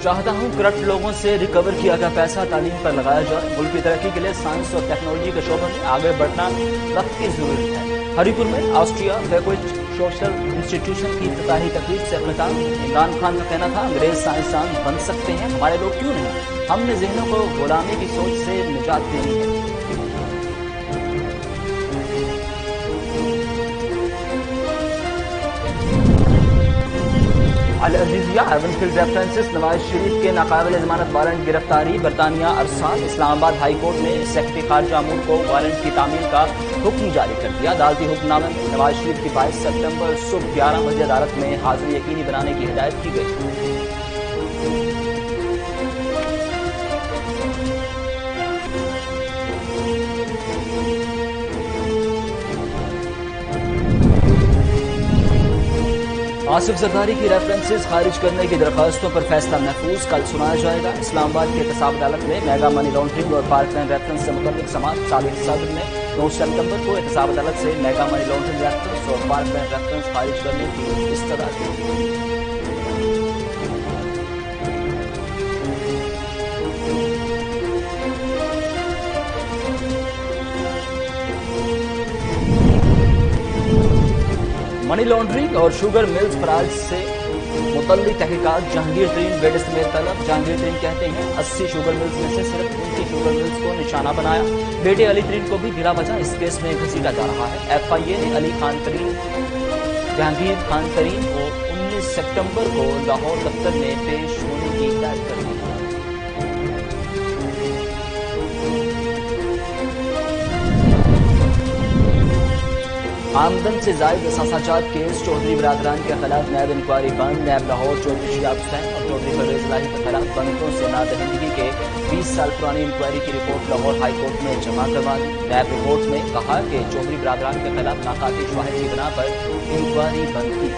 चाहता हूँ करप्ट लोगों से रिकवर किया गया पैसा तालीम पर लगाया जाए। मुल्क की तरक्की के लिए साइंस और टेक्नोलॉजी के शोबे में आगे बढ़ना वक्त की जरूरत है। हरीपुर में ऑस्ट्रिया फैकुल्ट सोशल इंस्टीट्यूशन की इफ्तिताही तकरीब से अख्ताम। इमरान खान का कहना था, अंग्रेज साइंसदान बन सकते हैं, हमारे लोग क्यों नहीं। हमने जहनों को गुलामी की सोच से निजात देनी है। अल अजीजिया हेवनफील्ड रेफरेंसेस नवाज शरीफ के नाकाबिल जमानत वारंट गिरफ्तारी। बरतानिया अरसाल इस्लामाबाद हाई कोर्ट ने सेक्रेटरी खारजा अमूर को वारंट की तामील का हुक्म जारी कर दिया। अदालती हुक्मनामे में नवाज शरीफ की 22 सितंबर सुबह 11 बजे अदालत में हाजिरी यकीनी बनाने की हिदायत की गई। आसिफ जरदारी की रेफरेंसेस खारिज करने की दरखास्तों पर फैसला महफूज कल सुनाया जाएगा। इस्लामाबाद के एहतसाब अदालत में मेगा मनी लॉन्ड्रिंग और पार्कलैंड रेफरेंस से मुतल्लिक समाअत सालिक सदर ने 9 सितंबर को एहतसाब अदालत से मेगा मनी लॉन्ड्रिंग रेफरेंस और पार्कलैंड रेफरेंस खारिज करने की इस्तदा की। मनी लॉन्ड्रिंग और शुगर मिल्स फराज से मुतल्लिक तहकीकात जहांगीर तरीन बेडिस में तलब। जहांगीर तरीन कहते हैं 80 शुगर मिल्स में से सिर्फ 29 शुगर मिल्स को निशाना बनाया। बेटे अली तरीन को भी बिला वजह इस केस में घसीटा जा रहा है। FIA ने अली खान तरीन जहांगीर खान तरीन को 19 सितंबर को लाहौर दफ्तर में पेश होने की हिदायत कर दी। आमदन से जायद असासाजात केस चौधरी बरादरान के खिलाफ नायब इंक्वायरी बंद। नायब लाहौर चौधरी शिहाब हुसैन और चौधरी परवेज इलाही के खिलाफ बंदों से नादहिंदगी के 20 साल पुरानी इंक्वायरी की रिपोर्ट लाहौर हाई कोर्ट में जमा करवा दी। नायब रिपोर्ट में कहा कि चौधरी बरादरान के खिलाफ नाकाती शवाहिद की बिना पर इंक्वायरी बंद की।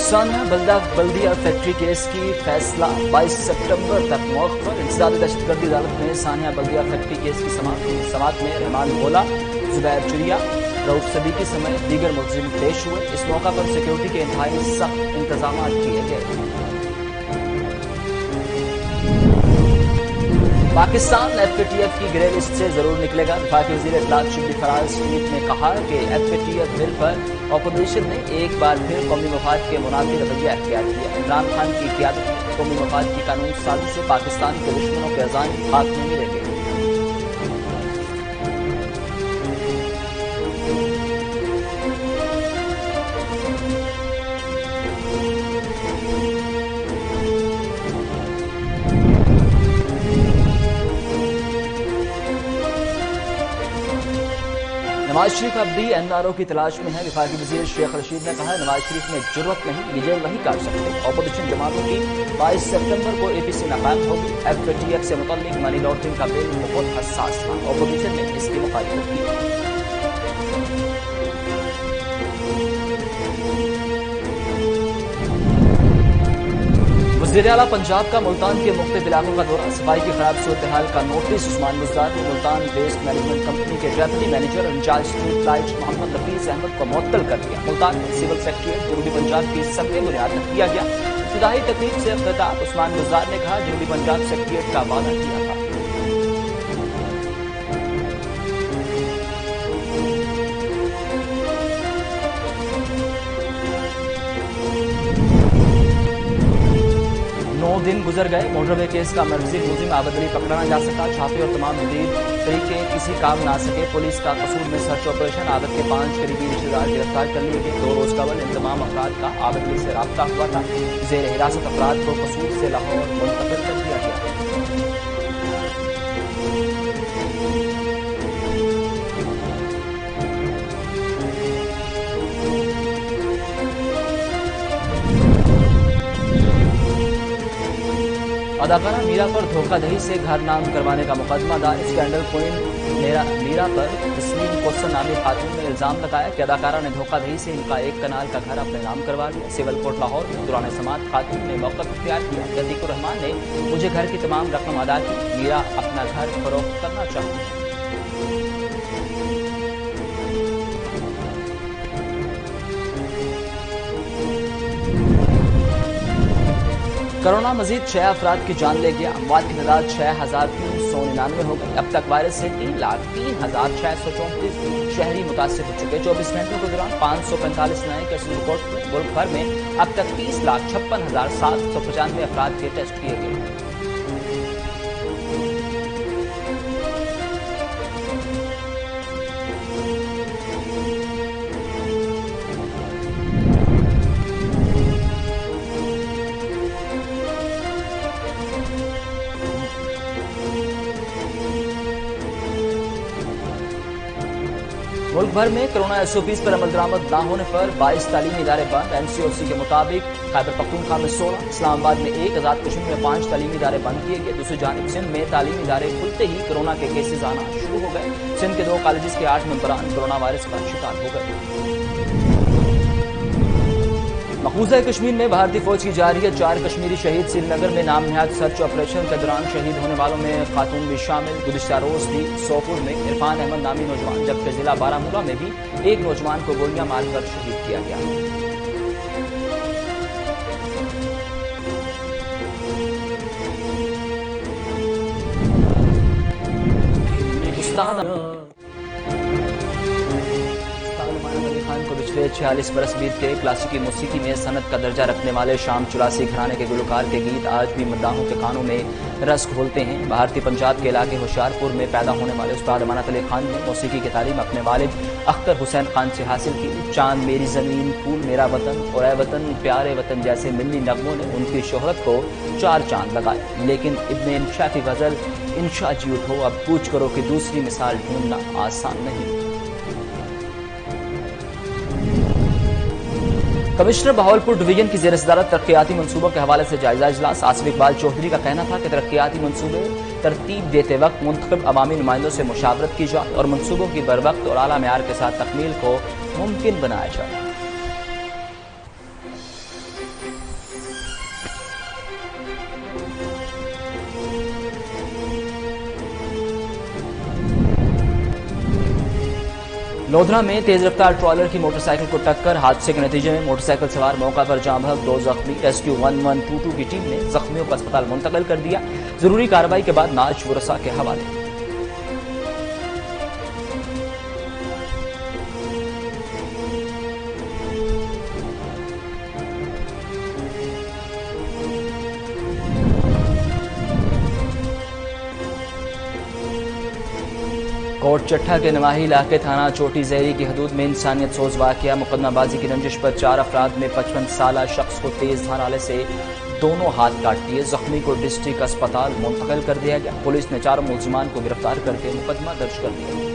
सानिया बल्दिया फैक्ट्री केस की फैसला 22 सितंबर तक मौखर। इंसदादी दहशतगर्दी अदालत में सानिया बल्दिया फैक्ट्री केस की समाअत में रहमान भोला, जुबैर चुरिया, रऊफ सदीकी समेत दीगर मुलजिम पेश हुए। इस मौका पर सिक्योरिटी के इंतहाई सख्त इंतजाम किए गए। पाकिस्तान FATF की ग्रे लिस्ट से जरूर निकलेगा। वफाकी वज़ीर इत्तलात शिबली फराज शरीफ ने कहा कि FATF बिल पर अपोजिशन ने एक बार फिर कौमी मफाद के मुनाफी रवैया अख्तियार किया। इमरान खान की क़ियादत में कौमी मफाद की कानून साजी से पाकिस्तान के दुश्मनों के अज़ान खाक में मिलेंगे। नवाज शरीफ अब भी NRO की तलाश में है। वफाकी वज़ीर शेख रशीद ने कहा, नवाज शरीफ में जुर्रत नहीं, ये जेल नहीं काट सकते। अपोजिशन जमातों की 22 सितंबर को APC नाकाम होगी। FATF से मुतल्लिक मनी लॉन्ड्रिंग का बिल बहुत हसास था। अपोजिशन ने इसकी मुखालिफत की। वज़ीर आला पंजाब का मुल्तान के मुख्तलिफ इलाकों का दौरा। सफाई की खराब सूरत हाल का नोटिस। उस्मान गुज़ार ने मुल्तान वेस्ट मैनेजमेंट कंपनी के deputy manager incharge street light Mohammad लफीज अहमद को मुअत्तल कर दिया। मुल्तान में सिविल सेक्रेटरीट जनूबी पंजाब की सबके बुनियाद पर किया गया। इब्तिदाई तकरीब से इख्तिताम उस्मान गुज़ार ने कहा, जनूबी पंजाब सेक्रेटरीट का वादा किया था। दिन गुजर गए, मोटरवे केस का मर्कजी मुलजिम आबद अली पकड़ा न जा सका। छापे और तमाम जदीद तरीके किसी काम ना सके। पुलिस का कसूर में सर्च ऑपरेशन। आबद के 5 करीबी रिश्तेदार गिरफ्तार कर लिए गए। 2 रोज कबल इन तमाम अफराद का आबद अली से राब्ता हुआ था। जेर हिरासत अफराद को कसूर से लाहौर मुंतकिल कर दिया गया। अदाकारा मीरा पर धोखाधड़ी से घर नाम करवाने का मुकदमा दायर। स्कैंडल क्वीन मीरा पर तस्लीम कोसर नामी खातून ने इल्जाम लगाया कि अदाकारा ने धोखाधड़ी से इनका 1 कनाल का घर अपने नाम करवा लिया। सिविल कोर्ट लाहौर में दौरान समाअत खातून ने मौक़िफ़ इख्तियार किया। अतीकुर रहमान ने मुझे घर की तमाम रकम अदा की, मीरा अपना घर फरोख्त करना चाहती है। कोरोना मजीद 6 अफराद की जान ले गया। अमवात की तादाद 6,399 हो गई। अब तक वायरस से 3,03,634 शहरी मुतासिर हो चुके। 24 घंटों के दौरान 545 नए केस रिकॉर्ड हुए। मुल्क भर में अब तक 30,56,795 अफराद के टेस्ट किए गए। मुल्क भर में कोरोना एसओपीज पर अमल दरामद न होने पर 22 तालीमी इदारे बंद। एनसीओसी के मुताबिक खैबर पख्तूनख्वा में 16, इस्लामाबाद में 1, आजाद कश्मीर में 5 तालीमी इदारे बंद किए गए। दूसरी जानिब सिंध में तालीमी इदारे खुलते ही कोरोना के केसेज आना शुरू हो गए। सिंध के 2 कॉलेज के 8 मेंबरान कोरोना वायरस का शिकार हो गए। मकबूजा कश्मीर में भारतीय फौज की जारी है 4 कश्मीरी शहीद। श्रीनगर में नाम नहायत सर्च ऑपरेशन के दौरान शहीद होने वालों में खातून भी शामिल। गुज़िश्ता रोज भी सोपुर में इरफान अहमद नामी नौजवान, जबकि जिला बारामूला में भी एक नौजवान को गोलियां मारकर शहीद किया गया। को पिछले 46 बरस बीत के क्लासिकी मौसीकी में सनत का दर्जा रखने वाले शाम चुरासी घराने के गुलकार के गीत आज भी मद्दाहों के कानों में रस घोलते हैं। भारतीय पंजाब के इलाके होशियारपुर में पैदा होने वाले उस्ताद अमानत अली खान ने मौसीकी की तालीम अपने वालिद अख्तर हुसैन खान से हासिल की। चांद मेरी ज़मीन, फूल मेरा वतन और ए वतन प्यारे वतन जैसे मिलनी नगमों ने उनकी शोहरत को 4 चांद लगाए। लेकिन इब्न इंशा की गज़ल इंशा जी उठो अब पूछ करो कि दूसरी मिसाल ढूंढना आसान नहीं। कमिश्नर बहावलपुर डिवीजन की ज़ेर सदारत तरक्याती मंसूबों के हवाले से जायजा इजलास। आसिफ इकबाल चौधरी का कहना था कि तरक्याती मंसूबे तरतीब देते वक्त मुंतखब अवामी नुमाइंदों से मुशावरत की जाए और मंसूबों की बरवक्त और आला मेयार के साथ तकमील को मुमकिन बनाया जाए। लोधरा में तेज रफ्तार ट्रॉलर की मोटरसाइकिल को टक्कर। हादसे के नतीजे में मोटरसाइकिल सवार मौका पर जाम बहक, 2 जख्मी। रेस्क्यू 1122 की टीम ने जख्मियों को अस्पताल मुंतकिल कर दिया। जरूरी कार्रवाई के बाद नाज वरसा के हवाले। कोट चट्ठा के नवाही इलाके थाना चोटी जहरी की हदूद में इंसानियत सोज वाकया। मुकदमाबाजी की रंजिश पर 4 अफराद में 55 साला शख्स को तेज धार आले से दोनों हाथ काट दिए। जख्मी को डिस्ट्रिक्ट अस्पताल मुंतकिल कर दिया गया। पुलिस ने 4 मुलजिमान को गिरफ्तार करके मुकदमा दर्ज कर दिया।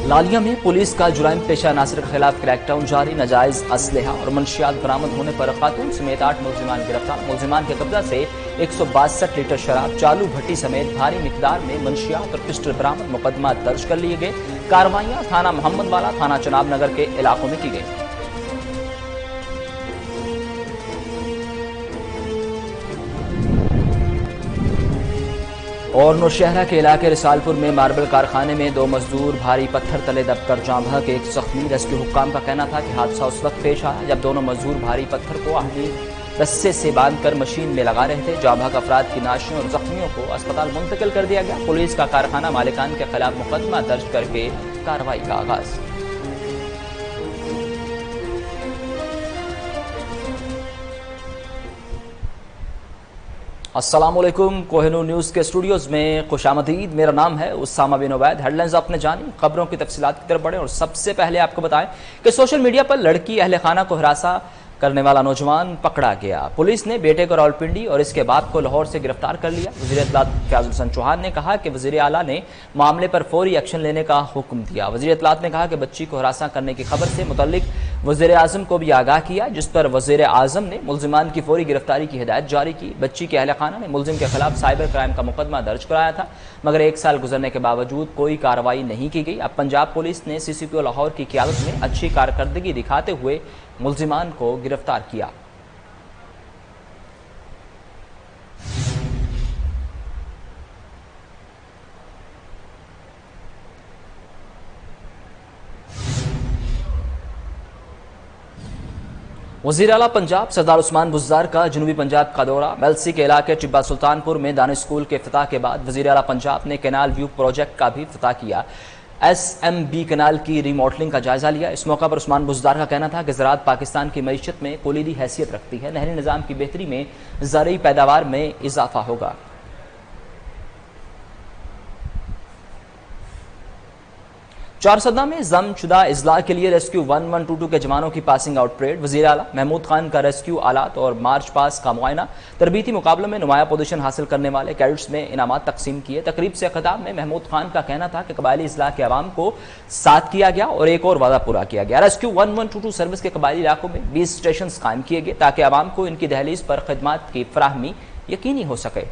लालिया में पुलिस का जुराइम पेशा नासिर के खिलाफ क्रैकडाउन जारी। नाजायज असलहा और मंशियात बरामद होने पर खातून समेत 8 मुलजिमान गिरफ्तार। मुलजिमान के कब्जा से 162 लीटर शराब, चालू भट्टी समेत भारी मिकदार में मंशियात और पिस्टल बरामद। मुकदमा दर्ज कर लिए गए। कार्रवाइयां थाना मोहम्मद वाला, थाना चनाब नगर के इलाकों में की गई। और नौशहरा के इलाके रिसालपुर में मार्बल कारखाने में 2 मजदूर भारी पत्थर तले दबकर जाम बहक, 1 जख्मी। रेस्क्यू हुक्काम का कहना था कि हादसा उस वक्त पेश आया जब दोनों मजदूर भारी पत्थर को आहनी रस्से से बांधकर मशीन में लगा रहे थे। जाम बहक अफराद की नाशियों और जख्मियों को अस्पताल मुंतकिल कर दिया गया। पुलिस का कारखाना मालिकान के खिलाफ मुकदमा दर्ज करके कार्रवाई का आगाज। अस्सलामुअलैकुम, कोहिनूर न्यूज़ के स्टूडियोज़ में खुशामदीद। मेरा नाम है उसामा बिन उबैद। हेडलाइंस आपने जानी, खबरों की तफसीलात की तरफ बढ़े और सबसे पहले आपको बताएं कि सोशल मीडिया पर लड़की अहले खाना को हिरासा करने वाला नौजवान पकड़ा गया। पुलिस ने बेटे को रावलपिंडी और इसके बाप को लाहौर से गिरफ्तार कर लिया। वज़ीर इत्तलात फ़याज़ुल हसन चौहान ने कहा कि वज़ीर आला ने मामले पर फौरी एक्शन लेने का हुक्म दिया। वज़ीर इत्तलात ने कहा कि बच्ची को हिरासा करने की खबर से मुतल्लिक वज़ीर आज़म को भी आगाह किया, जिस पर वज़ीर आज़म ने मुलजिमान की फौरी गिरफ्तारी की हिदायत जारी की। बच्ची के अहले खाना ने मुलजिम के खिलाफ साइबर क्राइम का मुकदमा दर्ज कराया था, मगर 1 साल गुजरने के बावजूद कोई कार्रवाई नहीं की गई। अब पंजाब पुलिस ने CCPO लाहौर की क़यादत में अच्छी कारकर्दगी दिखाते हुए मुलजिमान को गिरफ्तार किया। وزیر اعلیٰ پنجاب سردار عثمان بزدار کا جنوبی پنجاب کا دورہ۔ میلسی کے علاقے ٹبہ سلطانپور میں دانش اسکول کے افتتاح کے بعد وزیر اعلیٰ پنجاب نے کینال ویو پروجیکٹ کا بھی افتتاح کیا۔ SMB کینال کی ری ماڈلنگ کا جائزہ لیا۔ اس موقع پر عثمان بزدار کا کہنا تھا کہ زراعت پاکستان کی معیشت میں کلیدی حیثیت رکھتی ہے۔ نہری نظام کی بہتری میں زرعی پیداوار میں اضافہ ہوگا۔ چارسدہ میں ضم شدہ اضلاع کے لیے ریسکیو 1122 کے جوانوں کی پاسنگ آؤٹ پریڈ۔ وزیر اعلیٰ محمود خان کا ریسکیو آلات اور مارچ پاس کا معائنہ۔ تربیتی مقابلوں میں نمایاں پوزیشن حاصل کرنے والے کیڈٹس میں انعامات تقسیم کیے۔ تقریب سے خطاب میں محمود خان کا کہنا تھا کہ قبائلی اضلاع کے عوام کو ساتھ کیا گیا اور ایک اور وعدہ پورا کیا گیا۔ ریسکیو 1122 سروس کے قبائلی علاقوں میں 20 اسٹیشنز قائم کیے گئے تاکہ عوام کو ان کی دہلیز پر خدمات کی فراہمی یقینی ہو سکے۔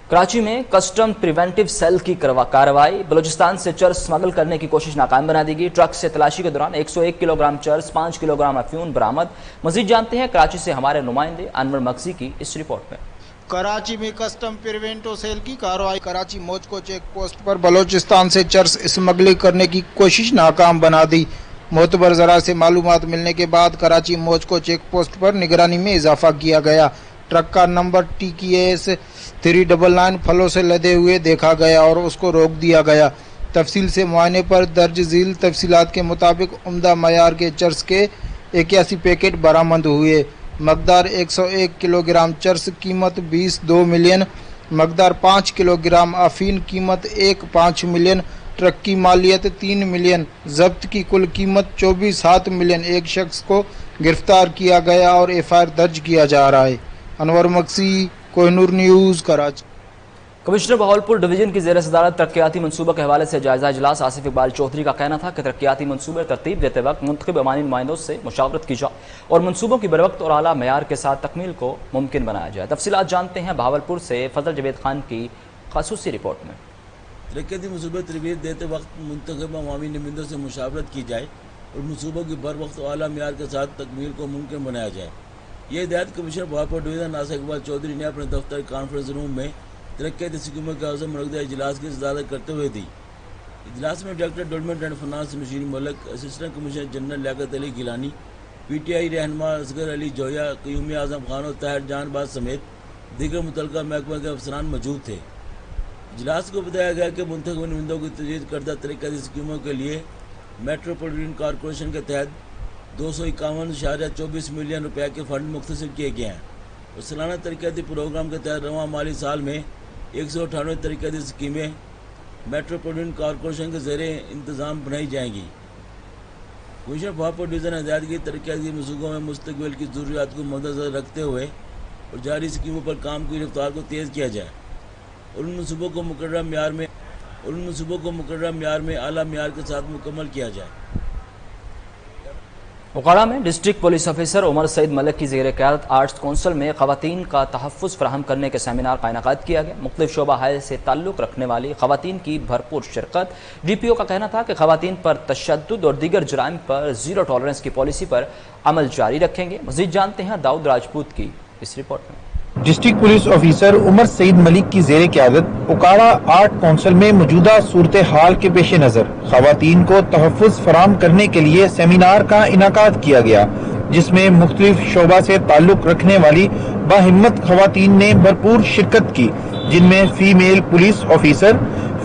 کراچی میں کسٹم پریونٹیو سیل کی کارروائی۔ بلوچستان سے چرس سمگل کرنے کی کوشش ناکام بنا دی گئی۔ ٹرک سے تلاشی کے دوران 101 کلو گرام چرس، 5 کلو گرام افیون برآمد۔ مزید جانتے ہیں کراچی سے ہمارے نمائندے انور مغزی کی اس رپورٹ میں۔ کراچی میں کسٹم پریونٹیو سیل کی کارروائی۔ کراچی موجکو چیک پوسٹ پر بلوچستان سے چرس اسمگلنگ کرنے کی کوشش ناکام بنا دی۔ معتبر ذرائع سے معلومات ملنے کے بعد کراچی موجکو چیک پوسٹ پر نگرانی میں اضافہ کیا گیا۔ ٹرک کا نمبر TKS 399 پھلوں سے لدے ہوئے دیکھا گیا اور اس کو روک دیا گیا۔ تفصیل سے معائنے پر درج ذیل تفصیلات کے مطابق عمدہ معیار کے چرس کے 81 پیکٹ برآمد ہوئے۔ مقدار 101 کلو گرام چرس، قیمت 20.2 ملین۔ مقدار 5 کلو گرام افین، قیمت 1.5 ملین۔ ٹرک کی مالیت 3 ملین۔ ضبط کی کل قیمت 24.7 ملین۔ ایک شخص کو گرفتار کیا گیا اور FIR درج کیا جا رہا ہے۔ Anwar Maghzi, Koh Noor news, Karachi. Commissioner Bahawalpur division کی زیر صدارت ترقیاتی منصوبہ کے حوالے سے جائزہ اجلاس۔ آصف اقبال چودھری کا کہنا تھا کہ ترقیاتی منصوبے ترتیب دیتے وقت منتخب عوامی نمائندوں سے مشاورت کی جائے اور منصوبوں کی بروقت اور اعلیٰ معیار کے ساتھ تکمیل کو ممکن بنایا جائے۔ تفصیلات جانتے ہیں بہاولپور سے فضل جاوید خان کی خصوصی رپورٹ میں۔ ترقیاتی منصوبے تربیت دیتے وقت منتخب عوامی نمائندوں سے مشاورت کی جائے اور منصوبوں کی بروقت اور اعلیٰ معیار کے ساتھ تکمیل کو ممکن بنایا جائے۔ یہ ہدایت کمشنر بہاولپور ڈویژن آصف اقبال چودھری نے اپنے دفتر کانفرنس روم میں ترقیاتی اسکیموں کے عزم منعقدہ اجلاس کی صدارت کرتے ہوئے دی۔ اجلاس میں ڈائریکٹر ڈیولپمنٹ اینڈ فنانس مشیر ملک، assistant commissioner general Liaquat Ali Gilani, PTI رہنما اصغر علی جویا، قیوم اعظم خان اور طاہر جان باز سمیت دیگر متعلقہ محکمہ کے افسران موجود تھے۔ اجلاس کو بتایا گیا کہ منتخب نمائندوں کی تجویز کردہ ترقیاتی اسکیموں کے لیے میٹروپولیٹن کارپوریشن کے تحت 251.24 ملین روپے کے فنڈ مختصر کیے گئے ہیں اور سالانہ ترقیاتی پروگرام کے تحت رواں مالی سال میں 198 ترقیاتی اسکیمیں میٹروپولیٹن کارپوریشن کے زیر انتظام بنائی جائیں گی۔ کمشنر بہاولپور ڈویژن نے ہدایت کی ترقیاتی منصوبوں میں مستقبل کی ضروریات کو مد نظر رکھتے ہوئے اور جاری اسکیموں پر کام کی رفتار کو تیز کیا جائے اور ان منصوبوں کو مقررہ معیار میں اعلیٰ معیار کے ساتھ مکمل کیا جائے۔ اوکاڑہ میں ڈسٹرکٹ پولیس آفیسر عمر سعید ملک کی زیر قیادت آرٹس کونسل میں خواتین کا تحفظ فراہم کرنے کے سیمینار کا انعقاد کیا گیا۔ مختلف شعبہ ہائے سے تعلق رکھنے والی خواتین کی بھرپور شرکت۔ DPO کا کہنا تھا کہ خواتین پر تشدد اور دیگر جرائم پر زیرو ٹالرنس کی پالیسی پر عمل جاری رکھیں گے۔ مزید جانتے ہیں داؤد راجپوت کی اس رپورٹ میں۔ ڈسٹرکٹ پولیس آفیسر عمر سعید ملک کی زیر قیادت اوکاڑہ آرٹ کونسل میں موجودہ صورتحال کے پیش نظر خواتین کو تحفظ فراہم کرنے کے لیے سیمینار کا انعقاد کیا گیا، جس میں مختلف شعبہ سے تعلق رکھنے والی باہمت خواتین نے بھرپور شرکت کی، جن میں فیمیل پولیس آفیسر،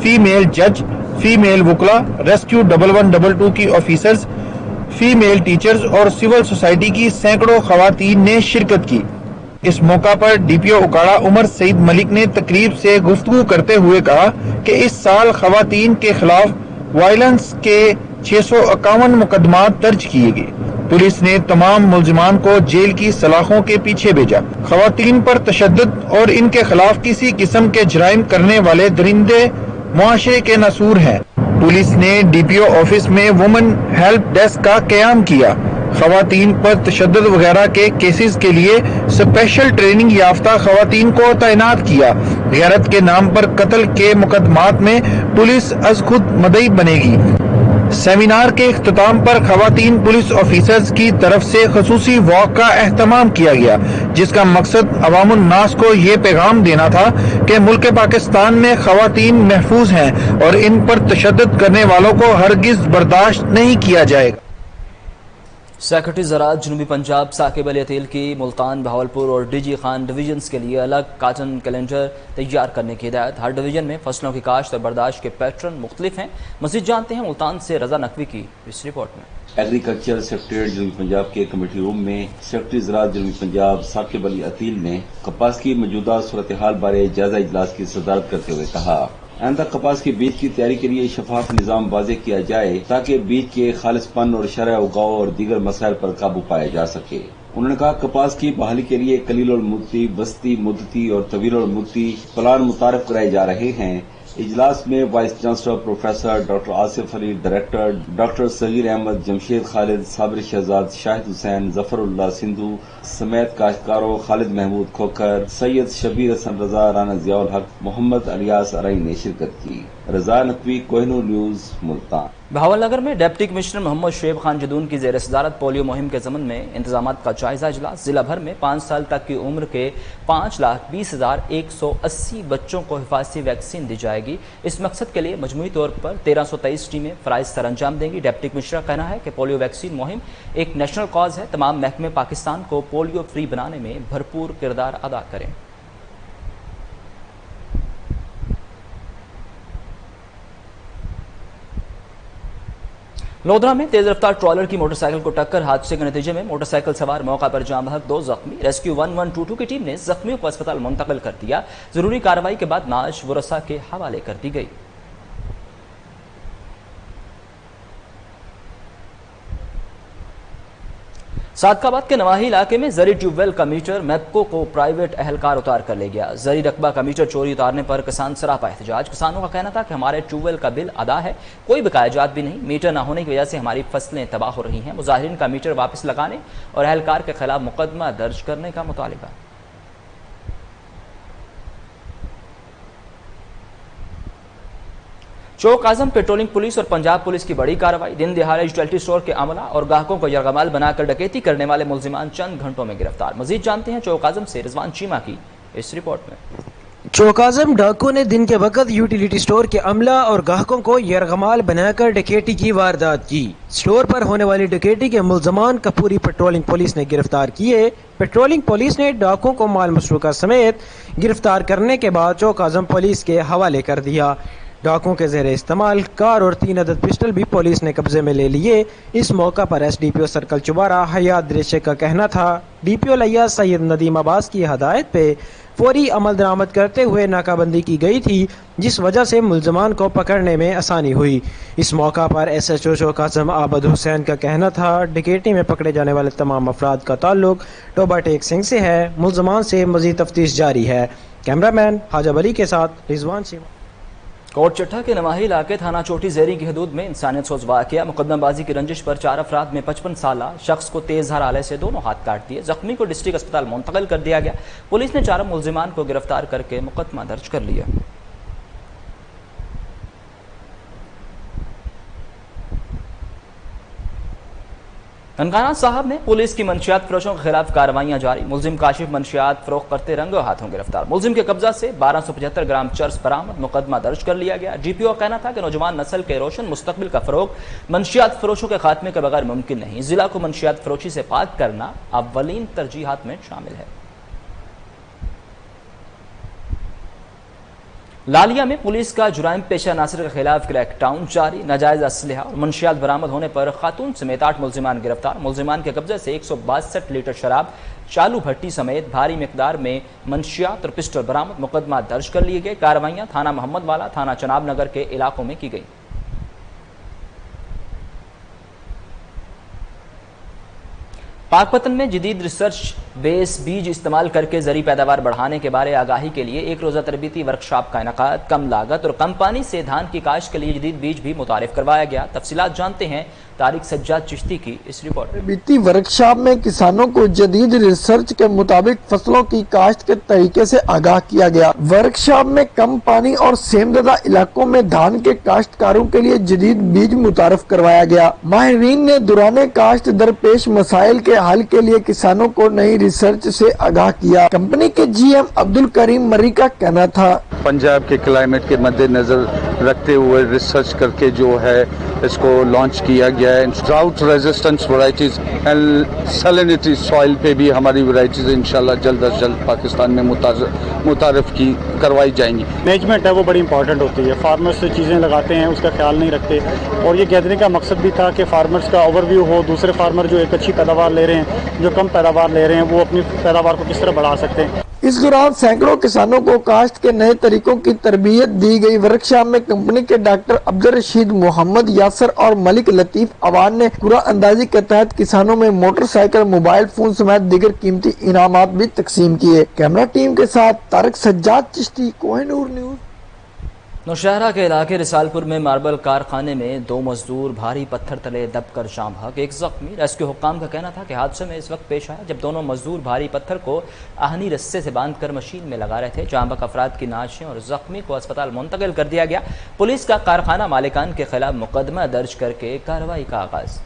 فیمیل جج، فیمیل وکلا، ریسکیو 1122 کی آفیسرز، فیمیل ٹیچرز اور سول سوسائٹی کی سینکڑوں خواتین نے شرکت کی۔ اس موقع پر DPO اوکاڑہ عمر سعید ملک نے تقریب سے گفتگو کرتے ہوئے کہا کہ اس سال خواتین کے خلاف وائلنس کے 651 مقدمات درج کیے گئے۔ پولیس نے تمام ملزمان کو جیل کی سلاخوں کے پیچھے بھیجا۔ خواتین پر تشدد اور ان کے خلاف کسی قسم کے جرائم کرنے والے درندے معاشرے کے ناسور ہیں۔ پولیس نے DPO آفس میں وومن ہیلپ ڈیسک کا قیام کیا۔ خواتین پر تشدد وغیرہ کے کیسز کے لیے اسپیشل ٹریننگ یافتہ خواتین کو تعینات کیا۔ غیرت کے نام پر قتل کے مقدمات میں پولیس از خود مدعی بنے گی۔ सेमिनार के इख्तिताम पर खवातीन पुलिस ऑफिसर्स की तरफ से खसूसी वॉक का एहतमाम किया गया, जिसका मकसद अवामुन नास को ये पैगाम देना था कि मुल्क पाकिस्तान में खवातीन महफूज हैं और इन पर तशद्दुद करने वालों को हरगिज बर्दाश्त नहीं किया जाएगा। सेक्रेटरी ज़राअत जनूबी पंजाब साकिब अली अतील की मुल्तान, बहावलपुर और डीजी खान डिवीजन्स के लिए अलग काटन कैलेंडर तैयार करने की हिदायत। हर डिवीजन में फसलों की काश्त और बर्दाश्त के पैटर्न मुख्तलिफ हैं। मज़ीद जानते हैं मुल्तान से रजा नकवी की इस रिपोर्ट में। एग्रीकल्चर सेक्रेटरीट जनूबी पंजाब के कमेटी रूम में सेक्रेटरी ज़राअत जनूबी पंजाब साकिब अली अतील ने कपास की मौजूदा सूरत हाल बारे जायजा इजलास की सदारत करते हुए कहा, आइंदा कपास के बीज की तैयारी के लिए शफाफ निज़ाम वाज़े किया जाए ताकि बीज के खालिसपन और शरह उगाव और दीगर मसाइल पर काबू पाया जा सके। उन्होंने कहा, कपास की बहाली के लिए कलील और मुद्दती, बस्ती मुद्दती और तवील और मुद्दती प्लान मुतारफ कराए जा रहे हैं। इजलास में vice chancellor professor doctor Asif Ali, director doctor Sagheer Ahmad, Jamshed Khalid, Sabir Shahzad, Shahid Hussain, Zafarullah Sindhu समेत काश्तकारों खालिद महमूद खोखर, सैयद शबीर हसन रजा, राना जियाउल हक, मोहम्मद अलियास अरई ने शिरकत की। रजा नकवी, कोहिनूर न्यूज, मुल्तान। बहावलनगर में डिप्टी कमिश्नर मोहम्मद शुएब खान जदून की ज़ेर सदारत पोलियो मुहिम के ज़मन में इंतजामात का जायजा इजलास। जिला भर में 5 साल तक की उम्र के 5,20,180 बच्चों को हिफाजती वैक्सीन दी जाएगी। इस मकसद के लिए मजमूई तौर पर 1323 टीमें फ़राइज़ सर अंजाम देंगी। डिप्टी कमिश्नर का कहना है कि पोलियो वैक्सीन मुहिम एक नेशनल कॉज है। तमाम महकमे पाकिस्तान को पोलियो फ्री बनाने में भरपूर किरदार अदा करें। लोधरा में तेज रफ्तार ट्रॉलर की मोटरसाइकिल को टक्कर, हादसे के नतीजे में मोटरसाइकिल सवार मौका पर जाम बहक, 2 जख्मी। रेस्क्यू 1122 की टीम ने जख्मियों को अस्पताल मुंतकिल कर दिया। जरूरी कार्रवाई के बाद नाश वरसा के हवाले कर दी गई। सादकाबाद के नवाही इलाके में जरी ट्यूबवेल का मीटर मैपको को प्राइवेट अहलकार उतार कर ले गया। जरी रकबा का मीटर चोरी उतारने पर किसान सरापा एहतजाज। किसानों का कहना था कि हमारे ट्यूबवेल का बिल अदा है, कोई बकायाजात भी नहीं। मीटर न होने की वजह से हमारी फसलें तबाह हो रही हैं। मुजाहिरीन का मीटर वापस लगाने और अहलकार के खिलाफ मुकदमा दर्ज करने का मुतालिबा। चौक आजम पेट्रोलिंग पुलिस और पंजाब पुलिस की बड़ी कार्रवाई। दिन दिहाड़े यूटिलिटी स्टोर के अमला और ग्राहकों को यरगमाल बनाकर डकैती करने वाले मुलजिमान चंद घंटों में गिरफ्तार। मजीद जानते हैं चौक आजम से रिजवान चीमा की इस रिपोर्ट में। चौक आजम डाकुओं ने दिन के वक्त यूटिलिटी स्टोर के अमला और ग्राहकों को यरगमाल बनाकर डकैती की वारदात की। स्टोर पर होने वाली डकैती के मुलजमान कपूरी पेट्रोलिंग पुलिस ने गिरफ्तार किए। पेट्रोलिंग पुलिस ने डाकुओं को माल मसरूका समेत गिरफ्तार करने के बाद चौक आजम पुलिस के हवाले कर दिया। डाकुओं के ज़ेरे इस्तेमाल कार और 3 अदद पिस्टल भी पुलिस ने कब्जे में ले लिए। इस मौका पर SDPO सर्कल चुबारा हयात दृश्य का कहना था, DPO लिया सैयद नदीम अब्बास की हदायत पे फौरी अमल दरामद करते हुए नाकाबंदी की गई थी, जिस वजह से मुलजमान को पकड़ने में आसानी हुई। इस मौका पर SHO चौक आजम आबद हुसैन का कहना था, डकैती में पकड़े जाने वाले तमाम अफराद का ताल्लुक टोबा टेक सिंह से है। मुलजमान से मजीद तफ्तीश जारी है। कैमरामैन हाजब अली के साथ रिजवान सिंह। कोट चट्टा के नवाही इलाके थाना चोटी ज़ेरी की हदूद में इंसानियत सोच वाक़या। मुकदमाबाजी की रंजिश पर 4 अफराद में 55 साला शख्स को तेज धार आले से दोनों हाथ काट दिए। जख्मी को डिस्ट्रिक्ट अस्पताल मुंतकिल कर दिया गया। पुलिस ने 4 मुलजिमान को गिरफ्तार करके मुकदमा दर्ज कर लिया। ननकाना साहब में पुलिस की मंशियात फरोशों के खिलाफ कार्रवाइयां जारी। मुलजिम काशिफ मंशियात फरोख्त करते रंगों हाथों गिरफ्तार। मुलजिम के कब्जा से 1275 ग्राम चर्स बरामद। मुकदमा दर्ज कर लिया गया। DPO का कहना था कि नौजवान नस्ल के रोशन मुस्तकबिल का फरोग मंशियात फरोशों के खात्मे के बगैर मुमकिन नहीं। जिला को मंशियात फरोशी से पाक करना अव्वलीन तरजीहात में शामिल है। लालिया में पुलिस का जुराइम पेशा नासिर के खिलाफ क्रैकडाउन जारी। नाजायज असलहा और मंशियात बरामद होने पर खातून समेत 8 मुलजिमान गिरफ्तार। मुलजिमान के कब्जे से 162 लीटर शराब, चालू भट्टी समेत भारी मिकदार में मंशियात और पिस्टल बरामद। मुकदमा दर्ज कर लिए गए। कार्रवाइयां थाना मोहम्मद वाला, थाना चनाब नगर के इलाकों में की गई। पाकपतन में जदीद रिसर्च बेस बीज इस्तेमाल करके ज़री पैदावार बढ़ाने के बारे आगाही के लिए एक रोज़ा तरबीती वर्कशॉप का इनेकाद, कम लागत और कम पानी से धान की काश्त के लिए जदीद बीज भी मुतारिफ करवाया गया। तफसीलात जानते हैं तारिक सज्जाद चिश्ती की इस रिपोर्ट में। तरबीती वर्कशॉप में किसानों को जदीद रिसर्च के मुताबिक फसलों की काश्त के तरीके से आगाह किया गया। वर्कशॉप में कम पानी और सेमज़दा इलाकों में धान के काश्तकारों के लिए जदीद बीज मुतारिफ करवाया गया। माहिरीन ने दौरान काश्त दरपेश मसाइल के हल के लिए किसानों को नई रिसर्च से आगाह किया। कंपनी के GM अब्दुल करीम मरी का कहना था, पंजाब के क्लाइमेट के मद्देनजर रखते हुए रिसर्च करके जो है इसको लॉन्च किया गया है। Drought resistance varieties and salinity soil पे भी हमारी वैरायटीज इंशाल्लाह जल्द अज जल्द पाकिस्तान में मुतारिफ की करवाई जाएंगी। मैनेजमेंट है वो बड़ी इंपॉर्टेंट होती है। फार्मर्स से चीज़ें लगाते हैं उसका ख्याल नहीं रखते, और ये गैदरिंग का मकसद भी था कि फार्मर्स का ओवरव्यू हो, दूसरे फार्मर जो एक अच्छी पैदावार ले रहे हैं, जो कम पैदावार ले रहे हैं, वो अपनी पैदावार को किस तरह बढ़ा सकते हैं। इस दौरान सैकड़ों किसानों को काश्त के नए तरीकों की तरबियत दी गई। वर्कशॉप में कंपनी के डॉक्टर अब्दुल रशीद, मोहम्मद यासर और मलिक लतीफ अवान ने पूरा अंदाजी के तहत किसानों में मोटरसाइकिल, मोबाइल फोन समेत दीगर कीमती इनामात भी तकसीम किए। कैमरा टीम के साथ तारिक सज्जाद चिश्ती, कोहिनूर न्यूज। नौशहरा के इलाके रिसालपुर में मार्बल कारखाने में 2 मजदूर भारी पत्थर तले दबकर जाम बहक, एक जख्मी। रेस्क्यू हुक्काम का कहना था कि हादसे में इस वक्त पेश आया जब दोनों मजदूर भारी पत्थर को आहनी रस्से से बांधकर मशीन में लगा रहे थे। जाम बहक अफराद की नाशियां और जख्मी को अस्पताल मुंतकिल कर दिया गया। पुलिस का कारखाना मालिकान के खिलाफ मुकदमा दर्ज करके कार्रवाई का आगाज।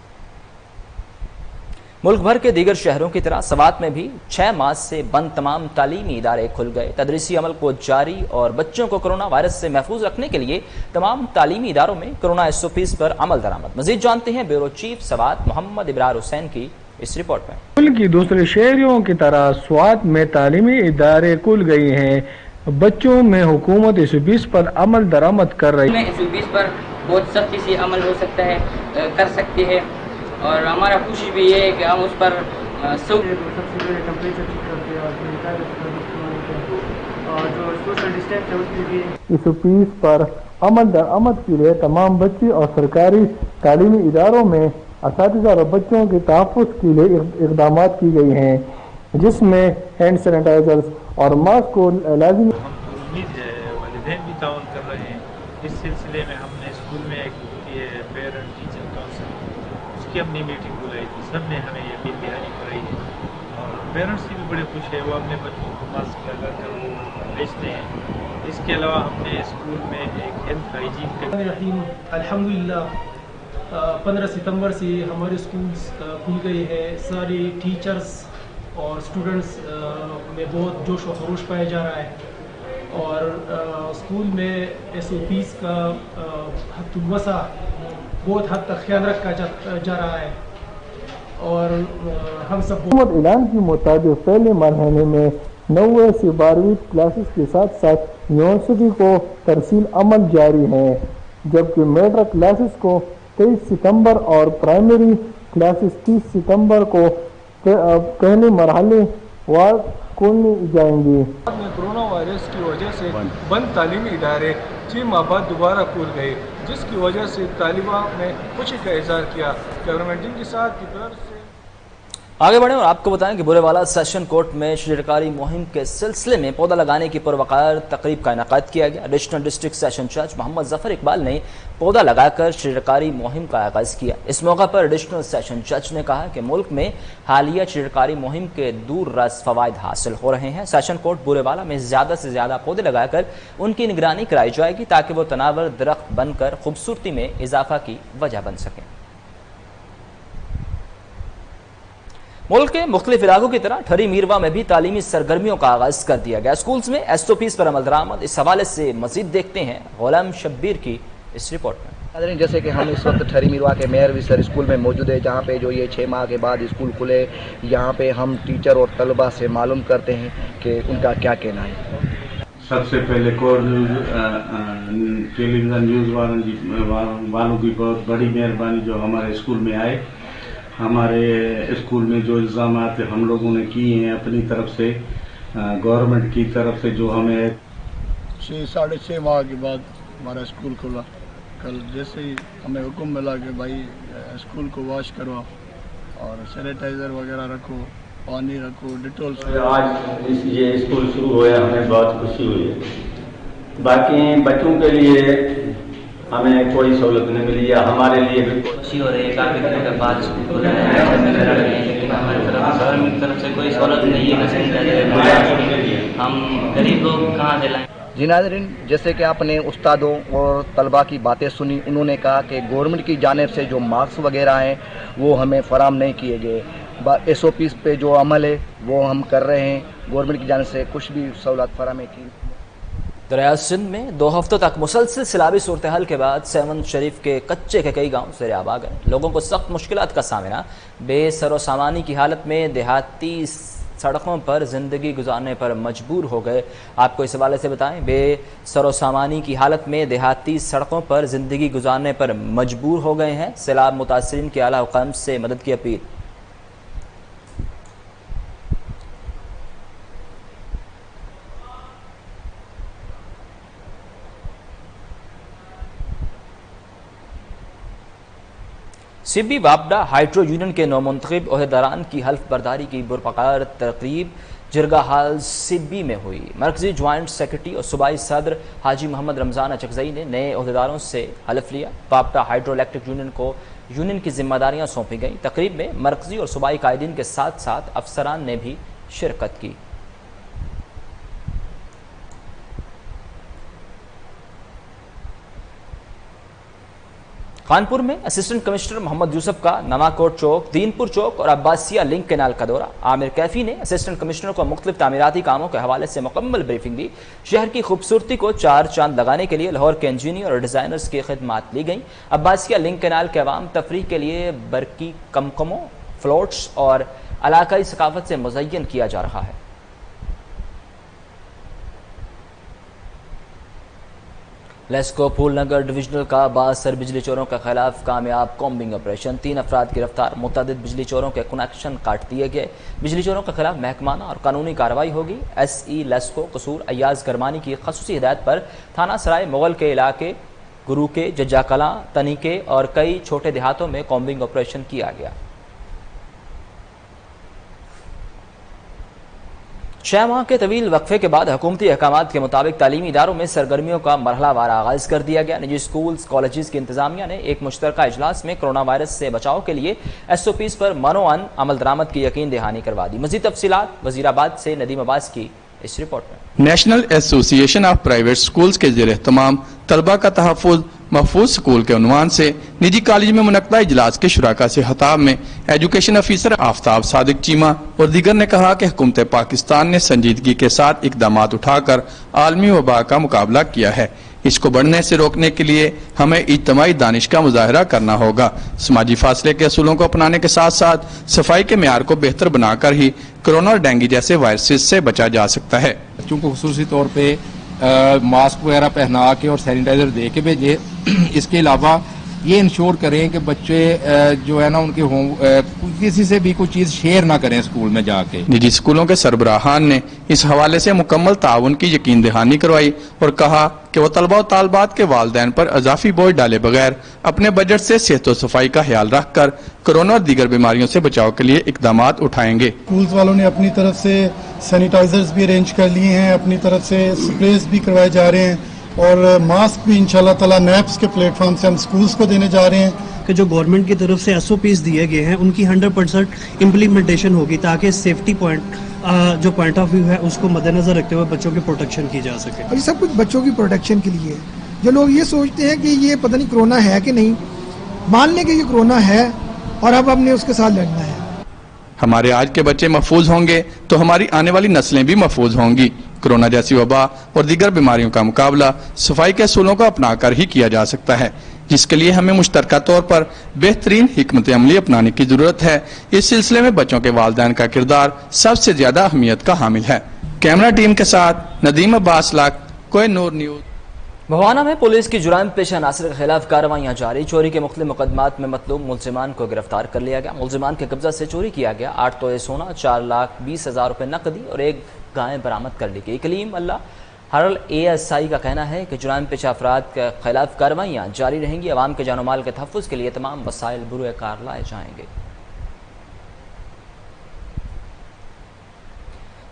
मुल्क भर के दीगर शहरों की तरह सवात में भी 6 मार्च से बंद तमाम तालीमी इदारे खुल गए। तदरीसी अमल को जारी और बच्चों को कोरोना वायरस से महफूज रखने के लिए तमाम तालीमी इदारों में कोरोना SOPs पर अमल दरामद। मजीद जानते हैं ब्यूरो चीफ सवात मोहम्मद इब्रार हुसैन की इस रिपोर्ट में। मुल्क की दूसरे शहरों की तरह स्वात में तालीमी इदारे खुल गए हैं। बच्चों में हुकूमत SOPs पर अमल दरामद कर रही है। SOPs पर बहुत सख्ती से अमल हो सकता है, कर सकते हैं, और हमारा कोशिश भी ये है कि हम उस पर सबसे पहले टेम्परेचर चेक करते हैं और जो सोशल डिस्टेंस है उसकी भी। SOPs पर अमल दरामद के लिए तमाम बच्चे और सरकारी तालीमी इदारों में असातिज़ा और बच्चों के तहफ़्फ़ुज़ के लिए इक़दाम की गई हैं, जिसमें हैंड सैनिटाइजर्स और मास्क को लाज़िमी। उम्मीद है वालिदैन भी ताउन कर रहे हैं। इस सिलसिले में हमने स्कूल में एक पेरेंट टीचर काउंसिल की अपनी मीटिंग बुलाई थी। सब ने हमें ये तैयारी कराई है और पेरेंट्स भी बड़े खुश है। वो अपने बच्चों को मास्क लगा कर वो भेजते हैं। इसके अलावा हमने स्कूल में एक हेल्थ हाइजीन का अल्हम्दुलिल्लाह 15 सितंबर से हमारे स्कूल्स खुल गए हैं। सारे टीचर्स और स्टूडेंट्स में बहुत जोश व खरोश पाया जा रहा है और स्कूल में SOPs का हद्दुलवसा बहुत हद तक ख्याल रखा जा रहा है और हम सब हुकूमत ऐलान के मुताबिक पहले मरहले में 9वीं से 12वीं क्लासेस के साथ साथ यूनिवर्सिटी को तरसील अमल जारी है, जबकि मेट्रिक क्लासेस को 23 सितंबर और प्राइमरी क्लासेस 30 सितंबर को पहले मरहले वार खोलने जाएंगे। कोरोना वायरस की वजह से बंद तालीमी इदारे 6 माह बाद दोबारा खुल गए, जिसकी वजह से तालिबा ने खुशी का इजहार किया। गवर्नमेंट के साथ की तरफ से आगे बढ़ें और आपको बताएं कि बुरेवाला सेशन कोर्ट में शजरकारी मुहिम के सिलसिले में पौधा लगाने की पुरवकार तकरीब का इनेकाद किया गया। एडिशनल डिस्ट्रिक्ट सेशन जज मोहम्मद जफर इकबाल ने पौधा लगाकर शजरकारी मुहिम का आगाज किया। इस मौका पर एडिशनल सेशन जज ने कहा कि मुल्क में हालिया शजरकारी मुहिम के दूर रस फवायद हासिल हो रहे हैं। सेशन कोर्ट बुरेवाला में ज्यादा से ज्यादा पौधे लगाकर उनकी निगरानी कराई जाएगी ताकि वो तनावर दरख्त बनकर खूबसूरती में इजाफा की वजह बन सकें। मुल्क के मुख्तलिफ इलाकों की तरह ठरी मीरवा में भी तालीमी सरगर्मियों का आगाज कर दिया गया। स्कूल्स में SOPs पर अमल दरामद। इस हवाले से मजीद देखते हैं गुलाम शब्बीर की इस रिपोर्ट में। जैसे कि हम इस वक्त ठरी मीरवा के मेयर विसर स्कूल में मौजूद है, जहाँ पे जो ये 6 माह के बाद स्कूल खुले, यहाँ पे हम टीचर और तलबा से मालूम करते हैं कि उनका क्या कहना है। सबसे पहले कोर न्यूज़ टेलीविज़न न्यूज़ वालों की बहुत बड़ी मेहरबानी जो हमारे स्कूल में आए। हमारे स्कूल में जो इल्ज़ाम हम लोगों ने किए हैं अपनी तरफ से, गवर्नमेंट की तरफ से, जो हमें 6-6.5 माह के बाद हमारा स्कूल खुला। कल जैसे ही हमें हुक्म मिला कि भाई स्कूल को वॉश करो और सैनिटाइज़र वगैरह रखो, पानी रखो, डिटोल से। आज ये स्कूल शुरू हुआ, हमें बहुत खुशी हुई है। बाकी बच्चों के लिए हमें कोई सहूलत नहीं मिली है, हमारे लिए भी खुशी हो रही है। काफ़ी दिनों के बाद स्कूल खुला है, लेकिन हमारी तरफ गवर्नमेंट की तरफ से कोई सहूलत नहीं है। हम गरीब लोग कहाँ से लाएं? जी नाज़रीन, जैसे कि आपने उस्तादों और तलबा की बातें सुनी, उन्होंने कहा कि गवर्नमेंट की जानिब से जो मार्क्स वगैरह हैं वो हमें फराम नहीं किए गए। SOPs पे जो अमल है वो हम कर रहे हैं, गवर्नमेंट की जानिब से कुछ भी सहूलत फराम की। दरिया सिंध में 2 हफ्तों तक मुसलसल सैलाबी सूरत हाल के बाद सेवन शरीफ के कच्चे के कई गाँव ज़ेर-ए-आब आ गए। लोगों को सख्त मुश्किलात का सामना बेसरो सामानी की हालत में देहाती सड़कों पर ज़िंदगी गुजारने पर मजबूर हो गए। आपको इस हवाले से बताएं, बेसरो सामानी की हालत में देहाती सड़कों पर ज़िंदगी गुजारने पर मजबूर हो गए हैं। सैलाब मुतासरीन के आला हुकाम से मदद की अपील। सिब्बी वापडा हाइड्रो यूनियन के नौमुंतखब ओहदेदारान की हल्फ बर्दारी की बुरपकार तकरीब जिरगा हाल सिब्बी में हुई। मरकजी ज्वाइंट सेक्रेटरी और सूबाई सदर हाजी मोहम्मद रमज़ान अचकज़ई ने नए ओहदेदारों से हल्फ लिया। वापडा हाइड्रो इलेक्ट्रिक यूनियन को यूनियन की जिम्मेदारियां सौंपी गईं। तकरीब में मरकजी और सूबाई कायदीन के साथ साथ अफसरान ने भी शिरकत की। कानपुर में असिस्टेंट कमिश्नर मोहम्मद यूसुफ का नवाकोट चौक, दीनपुर चौक और अब्बासिया लिंक कैनाल का दौरा। आमिर कैफी ने असिस्टेंट कमिश्नर को मुख्तलिफ तामीराती कामों के हवाले से मुकम्मल ब्रीफिंग दी। शहर की खूबसूरती को 4 चांद लगाने के लिए लाहौर के इंजीनियर और डिजाइनर्स की खिदमात ली गई। अब्बासिया लिंक कैनाल के अवाम तफरीह के लिए बरकी कमकमों, फ्लोट्स और इलाकाई सकाफत से मुज़य्यन किया जा रहा है। लेस्को फूल नगर डिविजनल का बासर बिजली चोरों के खिलाफ कामयाब कॉम्बिंग ऑपरेशन। 3 अफराद गिरफ्तार, मुतअद्दिद बिजली चोरों के कनेक्शन काट दिए गए। बिजली चोरों के खिलाफ महकमाना और कानूनी कार्रवाई होगी। SE लेस्को कसूर अयाज गरमानी की खसूसी हिदायत पर थाना सराय मुगल के इलाके गुरु के जज्जा कलां, तनीके और कई छोटे देहातों में कॉम्बिंग ऑपरेशन किया गया। 6 माह के तवील वक्फे के बाद हुकूमती अहकामात के मुताबिक तालीमी इदारों में सरगर्मियों का मरहलावार आगाज कर दिया गया। निजी स्कूल्स कॉलेजेस की इंतजामिया ने एक मुश्तरका इजलास में कोरोना वायरस से बचाव के लिए SOPs पर मनोअन अमल दरामद की यकीन दहानी करवा दी। मजीद तफसीलात वजीराबाद से नदीम अब्बास की इस रिपोर्ट में। National association of private schools के ज़ेर एहतमाम तलबा का तहफ़्फ़ुज़ महफूज स्कूल के उन्वान से निजी कॉलेज में मुनक्किदा इजलास के शुराका से खिताब में एजुकेशन ऑफिसर आफ्ताब सादिक चीमा और दीगर ने कहा कि हुकूमत पाकिस्तान ने संजीदगी के साथ इकदाम उठाकर आलमी वबा का मुकाबला किया है। इसको बढ़ने से रोकने के लिए हमें इज्तिमाई दानिश का मुजाहरा करना होगा। समाजी फासले के असूलों को अपनाने के साथ साथ सफाई के मेयार को बेहतर बनाकर ही कोरोना और डेंगू जैसे वायरसेस से बचा जा सकता है। बच्चों को खुसूसी तौर पे मास्क वगैरह पहना के और सैनिटाइजर दे के भेजे। इसके अलावा ये इंश्योर करें कि बच्चे जो है ना उनके होम किसी से भी कोई चीज शेयर ना करें स्कूल में जाके। निजी स्कूलों के सरबराहान ने इस हवाले से मुकम्मल ताउन की यकीन दहानी करवाई और कहा कि वो तलबा और तालबात के वालिदैन पर अजाफी बोझ डाले बगैर अपने बजट से सेहत और सफाई का ख्याल रख कर कोरोना और दीगर बीमारियों से बचाव के लिए इकदाम उठाएंगे। स्कूल वालों ने अपनी तरफ से सैनिटाइजर्स भी अरेंज कर लिए हैं, अपनी तरफ से स्प्रेस भी करवाए जा रहे हैं और मास्क भी इंशाल्लाह ताला नैप्स के प्लेटफॉर्म से हम स्कूल्स को देने जा रहे हैं कि जो गवर्नमेंट की तरफ से SOPs दिए गए हैं उनकी 100% इम्प्लीमेंटेशन होगी ताकि सेफ्टी पॉइंट जो पॉइंट ऑफ व्यू है उसको मद्देनजर रखते हुए बच्चों की प्रोटेक्शन की जा सके। और ये सब कुछ बच्चों की प्रोटेक्शन के लिए जो लोग ये सोचते हैं कि ये पता नहीं कोरोना है कि नहीं, मान लें कि ये कोरोना है और अब हमने उसके साथ लड़ना है। हमारे आज के बच्चे महफूज होंगे तो हमारी आने वाली नस्लें भी महफूज होंगी। कोरोना जैसी वबा और दीगर बीमारियों का मुकाबला सफाई के असूलों को अपनाकर ही किया जा सकता है, जिसके लिए हमें मुश्तरका तौर पर बेहतरीन हिकमत अमली अपनाने की जरूरत है। इस सिलसिले में बच्चों के वालिदैन का किरदार सबसे ज्यादा अहमियत का हामिल है। कैमरा टीम के साथ नदीम अब्बास लाख, कोहिनूर न्यूज। भवाना में पुलिस की जुराइम पेशा नासिर के खिलाफ कार्रवाइयां जारी। चोरी के मुख्तलिफ मुकदमात में मतलूब मुलजिमान को गिरफ्तार कर लिया गया। मुलजिमान के कब्जा से चोरी किया गया 8 तोले सोना, 4,20,000 रुपए नकदी और 1 गाय बरामद कर ली गई। कलीम अल्लाह हरल ASI का कहना है कि जुराइम पेशा अफराद के खिलाफ कार्रवाइयां जारी रहेंगी। अवाम के जानो माल के तहफ़्फ़ुज़ के लिए तमाम वसाइल बुरुए कार लाए जाएंगे।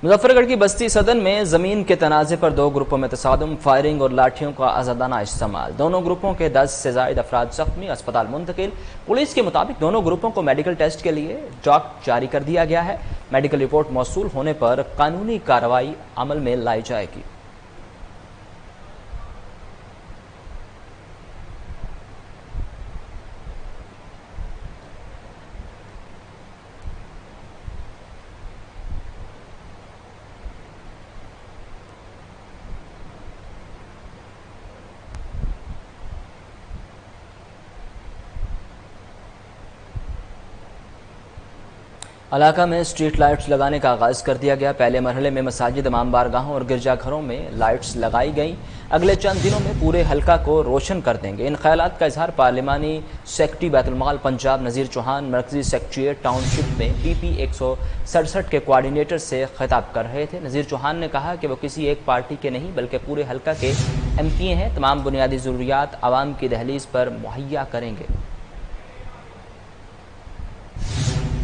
मुजफ्फरगढ़ की बस्ती सदन में जमीन के तनाज़े पर दो ग्रुपों में तसादुम, फायरिंग और लाठियों का आज़ादाना इस्तेमाल। दोनों ग्रुपों के 10 से ज़ायद अफराद जख्मी, अस्पताल मुंतकिल। पुलिस के मुताबिक दोनों ग्रुपों को मेडिकल टेस्ट के लिए डॉक जारी कर दिया गया है। मेडिकल रिपोर्ट मौसूल होने पर कानूनी कार्रवाई अमल में लाई जाएगी। इलाका में स्ट्रीट लाइट्स लगाने का आगाज़ कर दिया गया। पहले मरहले में मसाजिद, इमाम बारगाहों और गिरजाघरों में लाइट्स लगाई गईं। अगले चंद दिनों में पूरे हल्का को रोशन कर देंगे। इन ख्यालात का इजहार पार्लिमानी सेक्रेटरी बैतुल-माल पंजाब नज़ीर चौहान मरकजी सेक्रेटेरिएट टाउनशिप में PP 167 के कोऑर्डिनेटर से खिताब कर रहे थे। नज़ीर चौहान ने कहा कि वो किसी एक पार्टी के नहीं बल्कि पूरे हल्का के MP हैं। तमाम बुनियादी ज़रूरियात आवाम की दहलीज पर मुहैया करेंगे।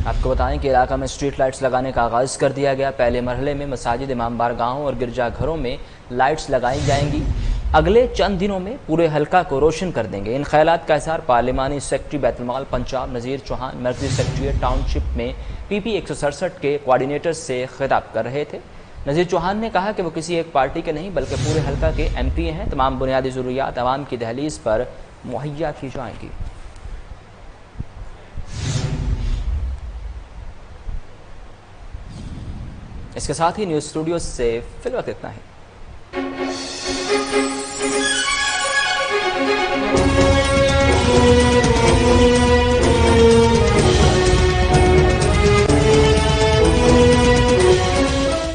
आपको बताएं कि इलाका में स्ट्रीट लाइट्स लगाने का आगाज़ कर दिया गया। पहले मरहले में मसाजिद, इमाम बारगाहों और गिरजाघरों में लाइट्स लगाई जाएंगी। अगले चंद दिनों में पूरे हल्का को रोशन कर देंगे। इन ख्यालात का इजहार पार्लिमानी सेक्रेटरी बैतुल-माल पंजाब नज़ीर चौहान मरकजी सेक्रेटेरिएट टाउनशिप में PP 167 के कोऑर्डिनेटर से खिताब कर रहे थे। नज़ीर चौहान ने कहा कि वो किसी एक पार्टी के नहीं बल्कि पूरे हल्का के MP हैं। तमाम बुनियादी ज़रूरियात आवाम की दहलीज पर मुहैया की जाएंगी। इसके साथ ही न्यूज़ स्टूडियो से फिलहाल इतना ही।